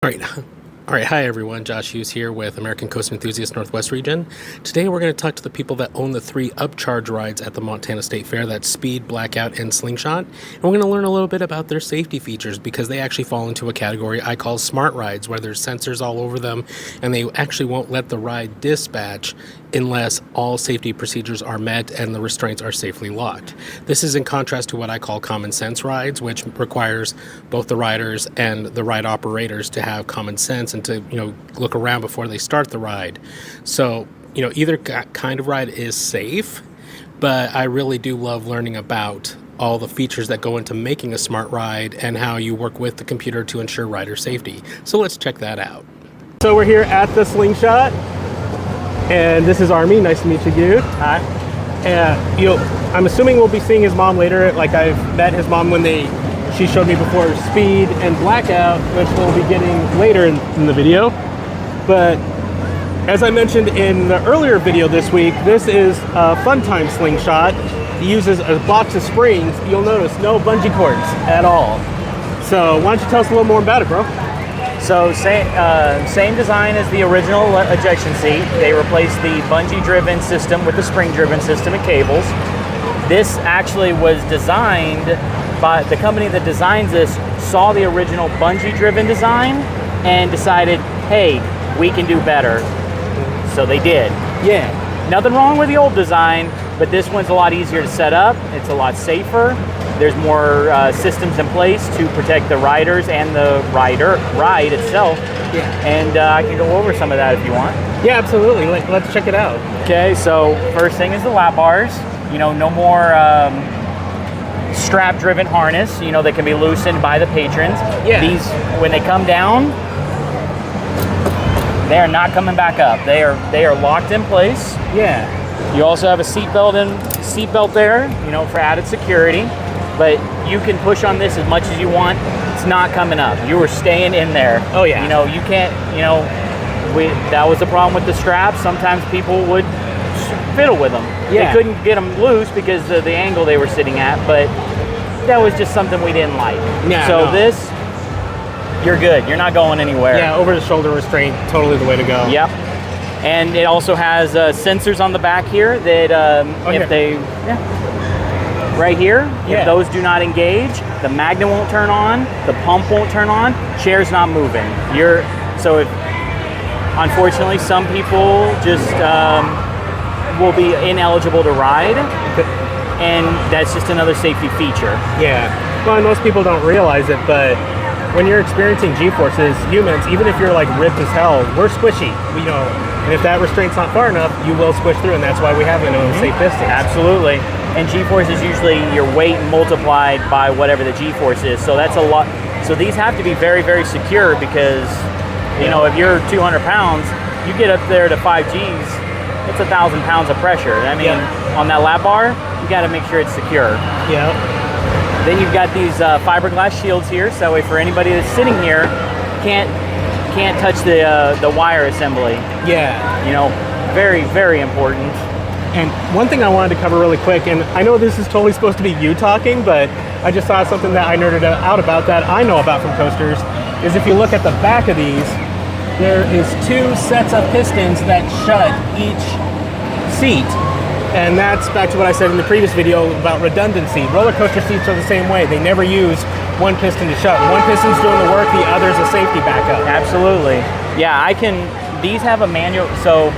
All right, hi everyone. Josh Hughes here with American Coast Enthusiast Northwest Region. Today we're going to talk to the people that own the 3 upcharge rides at the Montana State Fair. That's Speed, Blackout, and Slingshot. And we're going to learn a little bit about their safety features because they actually fall into a category I call smart rides, where there's sensors all over them and they actually won't let the ride dispatch unless all safety procedures are met and the restraints are safely locked. This is in contrast to what I call common sense rides, which requires both the riders and the ride operators to have common sense and to, look around before they start the ride. So, either kind of ride is safe, but I really do love learning about all the features that go into making a smart ride and how you work with the computer to ensure rider safety. So let's check that out. So we're here at the Slingshot. And this is Army. Nice to meet you, dude. Hi. And I'm assuming we'll be seeing his mom later. Like, I've met his mom when she showed me before Speed and Blackout, which we'll be getting later in the video. But as I mentioned in the earlier video this week, this is a Fun Time Slingshot. It uses a box of springs. You'll notice no bungee cords at all. So why don't you tell us a little more about it, bro? So same design as the original ejection seat. They replaced the bungee-driven system with the spring-driven system and cables. This actually was designed by the company that designs this, saw the original bungee-driven design and decided, hey, we can do better. So they did. Yeah. Nothing wrong with the old design, but this one's a lot easier to set up. It's a lot safer. There's more systems in place to protect the riders and the ride itself. Yeah. And I can go over some of that if you want. Yeah, absolutely. Let's check it out. Okay, so first thing is the lap bars. No more strap-driven harness, that can be loosened by the patrons. Yeah. These, when they come down, they are not coming back up. They are locked in place. Yeah. You also have a seatbelt there, for added security. But you can push on this as much as you want. It's not coming up. You are staying in there. Oh yeah. You can't. That was the problem with the straps. Sometimes people would fiddle with them. Yeah. They couldn't get them loose because of the angle they were sitting at. But that was just something we didn't like. Yeah. So this, you're good. You're not going anywhere. Yeah. Over the shoulder restraint, totally the way to go. Yep. And it also has sensors on the back here that if they. Yeah. Right here, if those do not engage, the magnet won't turn on, the pump won't turn on, chair's not moving. Unfortunately, some people just will be ineligible to ride, and that's just another safety feature. Yeah. Well, and most people don't realize it, but when you're experiencing G-forces, humans, even if you're like ripped as hell, we're squishy. And if that restraint's not far enough, you will squish through, and that's why we have it a safe distance. Absolutely. And G-force is usually your weight multiplied by whatever the G-force is. So that's a lot. So these have to be very, very secure because, if you're 200 pounds, you get up there to 5 Gs, it's 1,000 pounds of pressure. I mean, on that lap bar, you got to make sure it's secure. Yeah. Then you've got these fiberglass shields here, so that way for anybody that's sitting here, can't touch the wire assembly. Yeah. Very, very important. And one thing I wanted to cover really quick, and I know this is totally supposed to be you talking, but I just saw something that I nerded out about that I know about from coasters, is if you look at the back of these, there is 2 sets of pistons that shut each seat. And that's back to what I said in the previous video about redundancy. Roller coaster seats are the same way. They never use one piston to shut. One piston's doing the work, the other's a safety backup. Absolutely. Yeah, these have a manual, so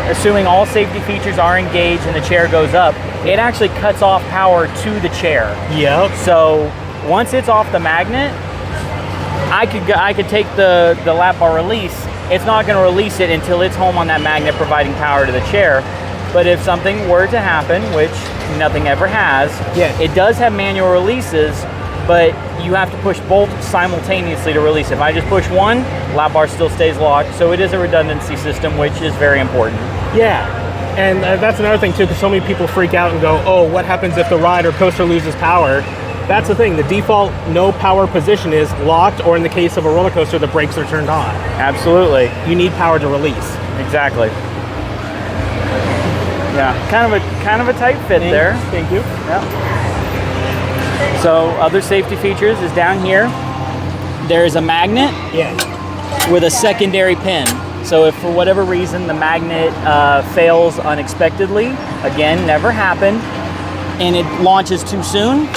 assuming all safety features are engaged and the chair goes up, it actually cuts off power to the chair. Yep. So once it's off the magnet, I could take the lap bar release. It's not going to release it until it's home on that magnet providing power to the chair. But if something were to happen, which nothing ever has, it does have manual releases, but you have to push both simultaneously to release it. If I just push one, lap bar still stays locked. So it is a redundancy system, which is very important. Yeah, and that's another thing too, because so many people freak out and go, oh, what happens if the ride or coaster loses power? That's the thing, the default no power position is locked, or in the case of a roller coaster, the brakes are turned on. Absolutely. You need power to release. Exactly. Yeah, kind of a tight fit there. Thank you. Yeah. So other safety features is down here. there is a magnet Yeah. with a secondary pin. So if for whatever reason the magnet fails unexpectedly, again, never happened, and it launches too soon,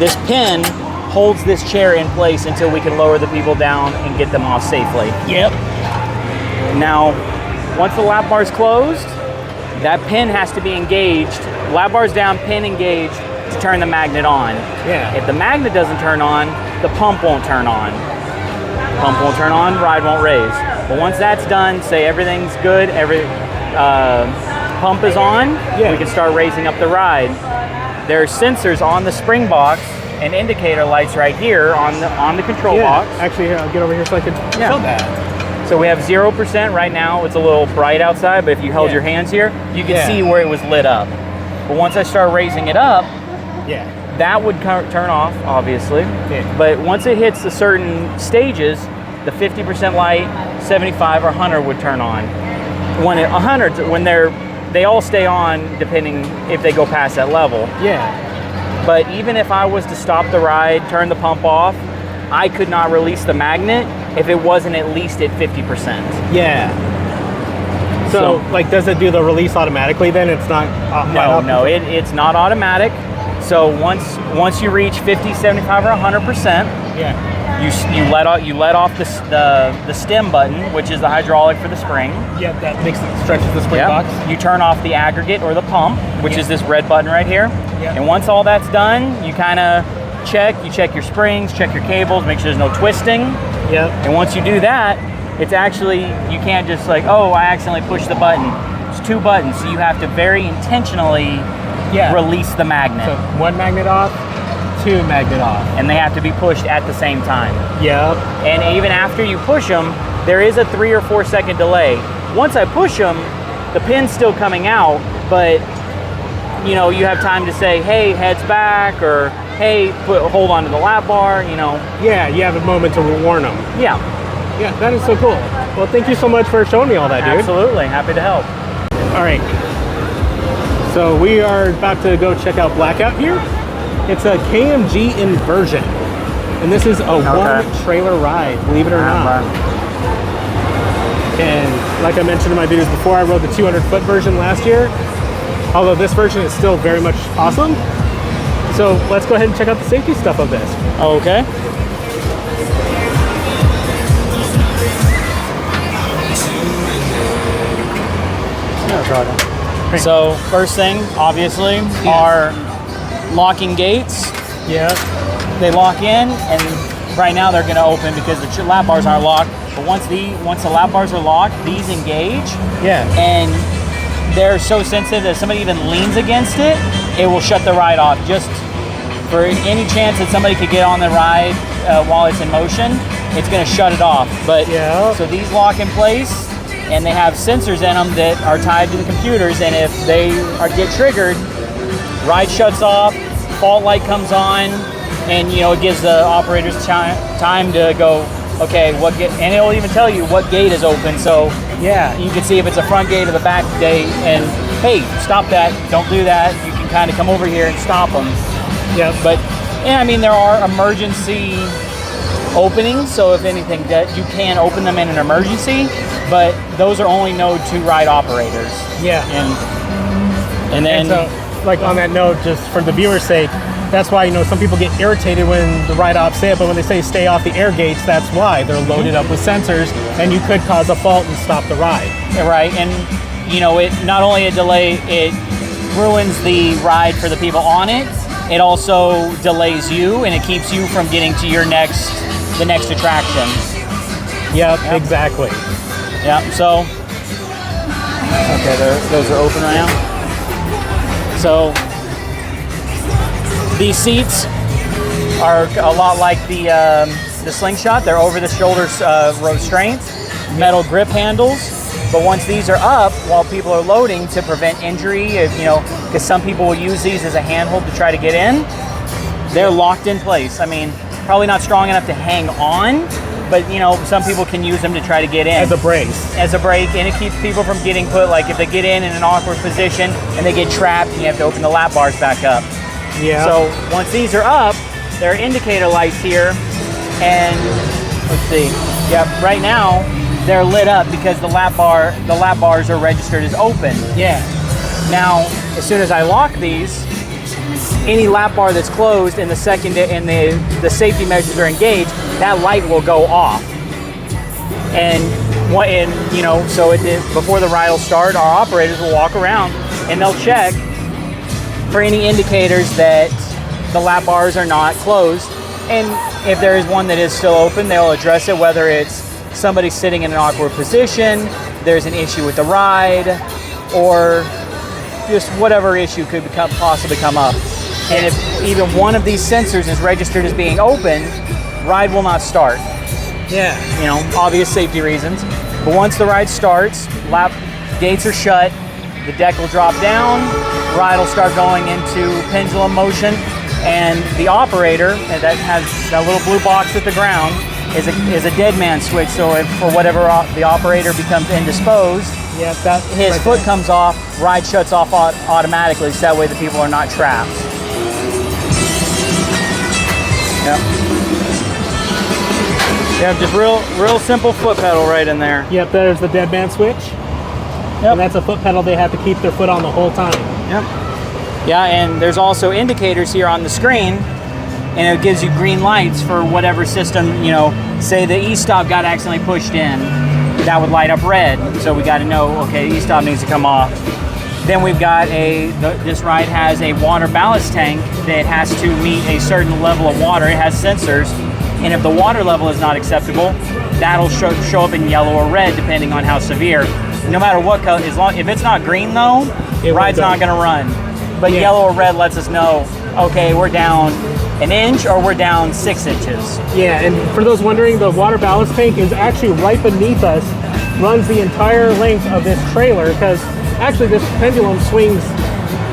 this pin holds this chair in place until we can lower the people down and get them off safely. Yep. Now, once the lap bar is closed, that pin has to be engaged. Lap bar's down, pin engaged to turn the magnet on. Yeah. If the magnet doesn't turn on, the pump won't turn on. Pump won't turn on, ride won't raise. But once that's done, say everything's good, pump is on, Yeah. we can start raising up the ride. There are sensors on the spring box and indicator lights right here on the control box. Actually, here, I'll get over here so I can show that. So we have 0% right now. It's a little bright outside, but if you held your hands here, you can see where it was lit up. But once I start raising it up, that would turn off, obviously. Yeah. But once it hits the certain stages, the 50% light, 75 or 100 would turn on. When 100, when they all stay on depending if they go past that level. Yeah. But even if I was to stop the ride, turn the pump off, I could not release the magnet if it wasn't at least at 50%. Yeah. So, like, does it do the release automatically then? It's not... No, it's not automatic. So once you reach 50, 75, or 100%, you let off the stem button, which is the hydraulic for the spring. Yeah, that stretches the spring box. You turn off the aggregate or the pump, which is this red button right here. Yeah. And once all that's done, you kind of check your springs, check your cables, make sure there's no twisting. Yep. And once you do that, it's actually, you can't just like, oh, I accidentally pushed the button. It's 2 buttons, so you have to very intentionally release the magnet. So 1 magnet off, 2 magnet off. And they have to be pushed at the same time. Yep. And even after you push them, there is a 3 or 4 second delay. Once I push them, the pin's still coming out, but you know, you have time to say, hey, heads back, or hey, hold on to the lap bar, you know. Yeah, you have a moment to warn them. Yeah. Yeah, that is so cool. Well, thank you so much for showing me all that, dude. Absolutely, happy to help. All right. So we are about to go check out Blackout here. It's a KMG inversion. And this is a 1 trailer ride, believe it or not. And like I mentioned in my videos before, I rode the 200-foot version last year. Although this version is still very much awesome. So let's go ahead and check out the safety stuff of this. Okay. So first thing, obviously, are locking gates. Yeah. They lock in, and right now they're going to open because the lap bars aren't locked. But once the lap bars are locked, these engage. Yeah. And they're so sensitive that if somebody even leans against it, it will shut the ride off. Just for any chance that somebody could get on the ride while it's in motion, it's going to shut it off. But so these lock in place, and they have sensors in them that are tied to the computers, and if they get triggered, ride shuts off, fault light comes on, and you know, it gives the operators time to go, okay, and it'll even tell you what gate is open. So yeah, you can see if it's a front gate or the back gate, and hey, stop that, don't do that. You can kind of come over here and stop them. Yeah. But I mean, there are emergency openings, so if anything, that you can open them in an emergency, but those are only Node 2 ride operators. Yeah. And then so, like on that note, just for the viewer's sake, that's why, you know, some people get irritated when the ride ops say it, but when they say stay off the air gates, that's why. They're loaded up with sensors, and you could cause a fault and stop the ride. Right, and you know, it not only it ruins the ride for the people on it, it also delays you, and it keeps you from getting to the next attraction. Yep, exactly. Yeah, so, okay, those are open right now. So, these seats are a lot like the Slingshot. They're over-the-shoulder restraint, metal grip handles. But once these are up, while people are loading to prevent injury, you know, because some people will use these as a handhold to try to get in, they're locked in place. I mean, probably not strong enough to hang on, but you know, some people can use them to try to get in. As a brace. As a brake, and it keeps people from getting put, like if they get in an awkward position and they get trapped and you have to open the lap bars back up. Yeah. So once these are up, there are indicator lights here, and let's see. Yep, right now they're lit up because the lap bars are registered as open. Yeah. Now, as soon as I lock these, any lap bar that's closed and the safety measures are engaged, that light will go off. Before the ride will start, our operators will walk around and they'll check for any indicators that the lap bars are not closed. And if there is one that is still open, they'll address it, whether it's somebody sitting in an awkward position, there's an issue with the ride, or just whatever issue could possibly come up. And if even one of these sensors is registered as being open, ride will not start. Yeah. Obvious safety reasons. But once the ride starts, lap gates are shut, the deck will drop down, ride will start going into pendulum motion, and the operator that has that little blue box at the ground is a dead man switch. So if for whatever the operator becomes indisposed, his right foot there. comes off, ride shuts off automatically, so that way the people are not trapped. Yep. Yeah, just real simple foot pedal right in there. Yep, there's the dead man switch. Yep. And that's a foot pedal they have to keep their foot on the whole time. Yep. Yeah, and there's also indicators here on the screen, and it gives you green lights for whatever system, say the e-stop got accidentally pushed in, that would light up red. So we got to know, okay, e-stop needs to come off. Then we've got this ride has a water ballast tank that has to meet a certain level of water. It has sensors, and if the water level is not acceptable, that'll show up in yellow or red depending on how severe. No matter what color, if it's not green though, ride's not going to run. But yellow or red lets us know, okay, we're down an inch or we're down 6 inches. Yeah, and for those wondering, the water ballast tank is actually right beneath us, runs the entire length of this trailer, because actually this pendulum swings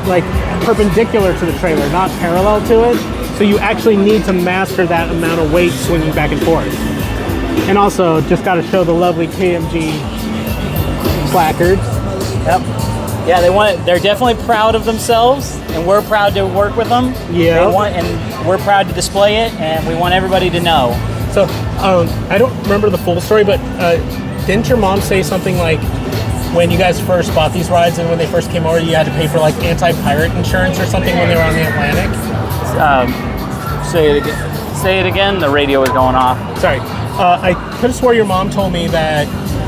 like perpendicular to the trailer, not parallel to it. So you actually need to master that amount of weight swinging back and forth. And also, just got to show the lovely KMG placards. Yep. Yeah, they're definitely proud of themselves, and we're proud to work with them. Yeah. And we're proud to display it, and we want everybody to know. So, I don't remember the full story, but didn't your mom say something like, when you guys first bought these rides and when they first came over, you had to pay for like anti-pirate insurance or something when they were on the Atlantic? Say it again. The radio is going off. Sorry. I could have swore your mom told me that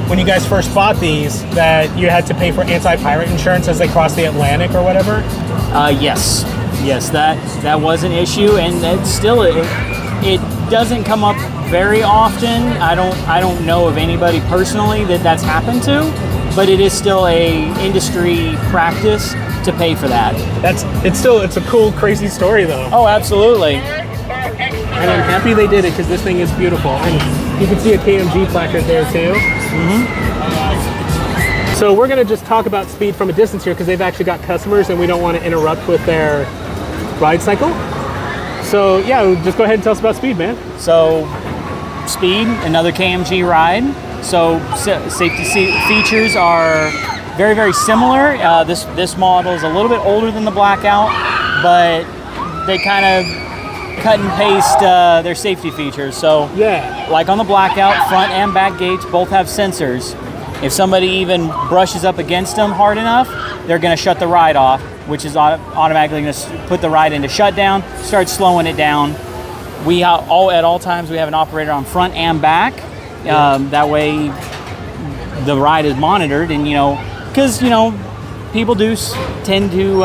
when you guys first bought these, that you had to pay for anti-pirate insurance as they crossed the Atlantic or whatever? Yes, that was an issue, and it's still it doesn't come up very often. I don't know of anybody personally that's happened to, but it is still a industry practice to pay for that. It's a cool, crazy story though. Oh, absolutely. And I'm happy they did it because this thing is beautiful. And you can see a KMG placard there too. Mm-hmm. So we're going to just talk about speed from a distance here because they've actually got customers and we don't want to interrupt with their ride cycle. So yeah, just go ahead and tell us about speed, man. So speed, another KMG ride. So safety features are very, very similar. This model is a little bit older than the Blackout, but they kind of cut and paste their safety features. So yeah, like on the Blackout, front and back gates both have sensors. If somebody even brushes up against them hard enough, they're going to shut the ride off, which is automatically going to put the ride into shutdown, start slowing it down. We at all times we have an operator on front and back. That way the ride is monitored, and because people do tend to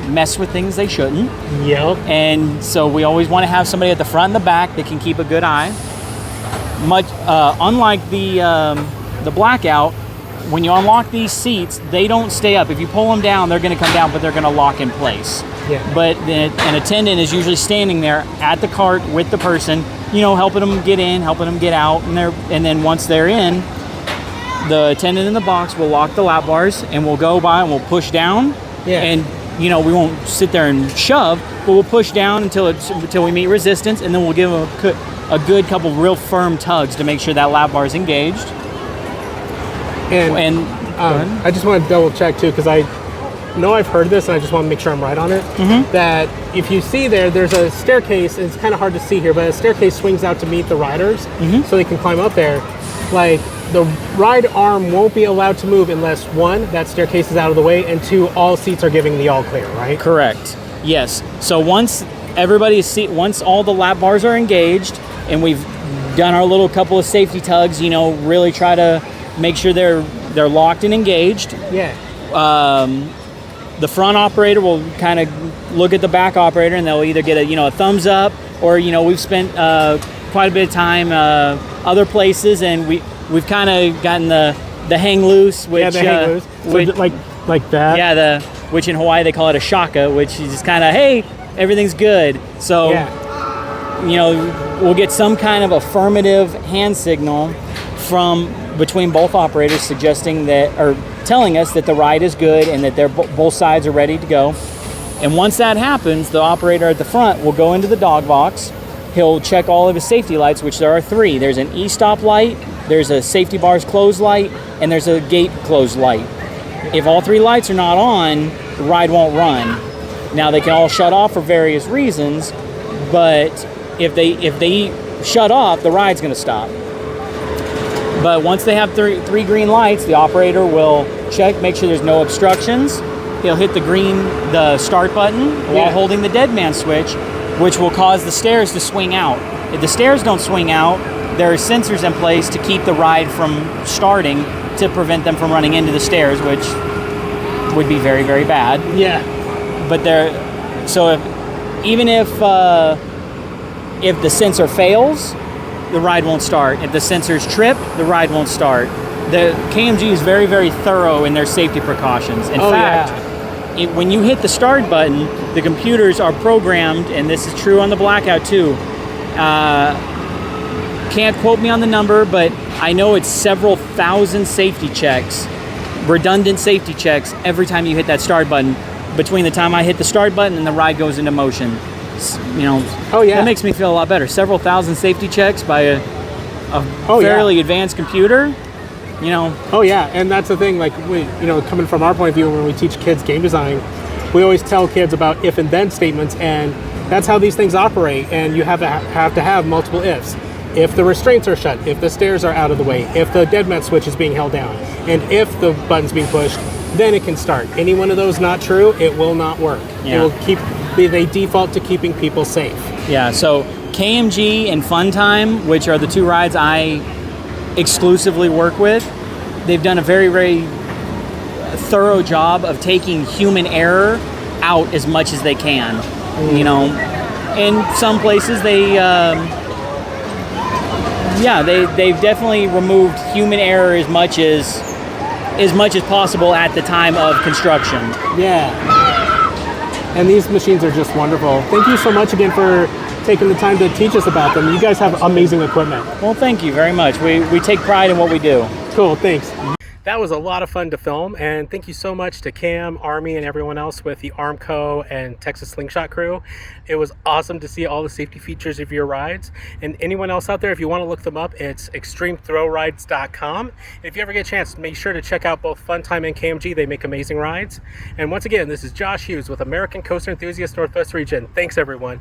mess with things they shouldn't. Yep. And so we always want to have somebody at the front and the back that can keep a good eye. Unlike the Blackout, when you unlock these seats, they don't stay up. If you pull them down, they're going to come down, but they're going to lock in place. Yeah. But an attendant is usually standing there at the cart with the person, helping them get in, helping them get out, and then once they're in, the attendant in the box will lock the lap bars, and we'll go by and we'll push down. Yeah. And we won't sit there and shove, but we'll push down until we meet resistance, and then we'll give them a good couple real firm tugs to make sure that lap bar is engaged. And I just want to double check too, because know I've heard this, and I just want to make sure I'm right on it. That if you see there's a staircase. It's kind of hard to see here, but a staircase swings out to meet the riders, so they can climb up there. Like, the ride arm won't be allowed to move unless, one, that staircase is out of the way, and two, all seats are giving the all clear, right? Correct. Yes. So once once all the lap bars are engaged, and we've done our little couple of safety tugs, really try to make sure they're locked and engaged. Yeah. The front operator will kind of look at the back operator, and they'll either get a thumbs up, or we've spent quite a bit of time other places, and we've kind of gotten the hang loose, which the hang loose. So like that. Yeah, which in Hawaii they call it a shaka, which is just kind of, hey, everything's good. So we'll get some kind of affirmative hand signal from between both operators, suggesting that, or telling us that the ride is good and that both sides are ready to go. And once that happens, the operator at the front will go into the dog box. He'll check all of his safety lights, which there are 3. There's an e-stop light, there's a safety bars closed light, and there's a gate closed light. If all 3 lights are not on, the ride won't run. Now, they can all shut off for various reasons, but if they shut off, the ride's going to stop. But once they have 3 green lights, the operator will check, make sure there's no obstructions. He'll hit the start button while holding the dead man switch, which will cause the stairs to swing out. If the stairs don't swing out, there are sensors in place to keep the ride from starting, to prevent them from running into the stairs, which would be very, very bad. Yeah. But even if the sensor fails, the ride won't start. If the sensor's tripped, the ride won't start. The KMG is very, very thorough in their safety precautions. In fact, when you hit the start button, the computers are programmed, and this is true on the Blackout too. Can't quote me on the number, but I know it's several thousand safety checks, redundant safety checks, every time you hit that start button, between the time I hit the start button and the ride goes into motion. That makes me feel a lot better. Several thousand safety checks by a fairly advanced computer. Oh yeah, and that's the thing. Like, we, coming from our point of view, when we teach kids game design, we always tell kids about if and then statements, and that's how these things operate. And you have to have multiple ifs. If the restraints are shut, if the stairs are out of the way, if the dead man switch is being held down, and if the button's being pushed, then it can start. Any one of those not true, it will not work. Yeah. It will they default to keeping people safe. Yeah. So KMG and Funtime, which are the 2 rides I exclusively work with, they've done a very, very thorough job of taking human error out as much as they can. In some places they've definitely removed human error as much as possible at the time of construction. Yeah. And these machines are just wonderful. Thank you so much again for taking the time to teach us about them. You guys have amazing equipment. Well, thank you very much. We take pride in what we do. Cool, thanks. That was a lot of fun to film, and thank you so much to Cam, Army, and everyone else with the Armco and Texas Slingshot crew. It was awesome to see all the safety features of your rides. And anyone else out there, if you want to look them up, it's extremethrowrides.com. If you ever get a chance, make sure to check out both Funtime and KMG. They make amazing rides. And once again, this is Josh Hughes with American Coaster Enthusiast Northwest Region. Thanks, everyone.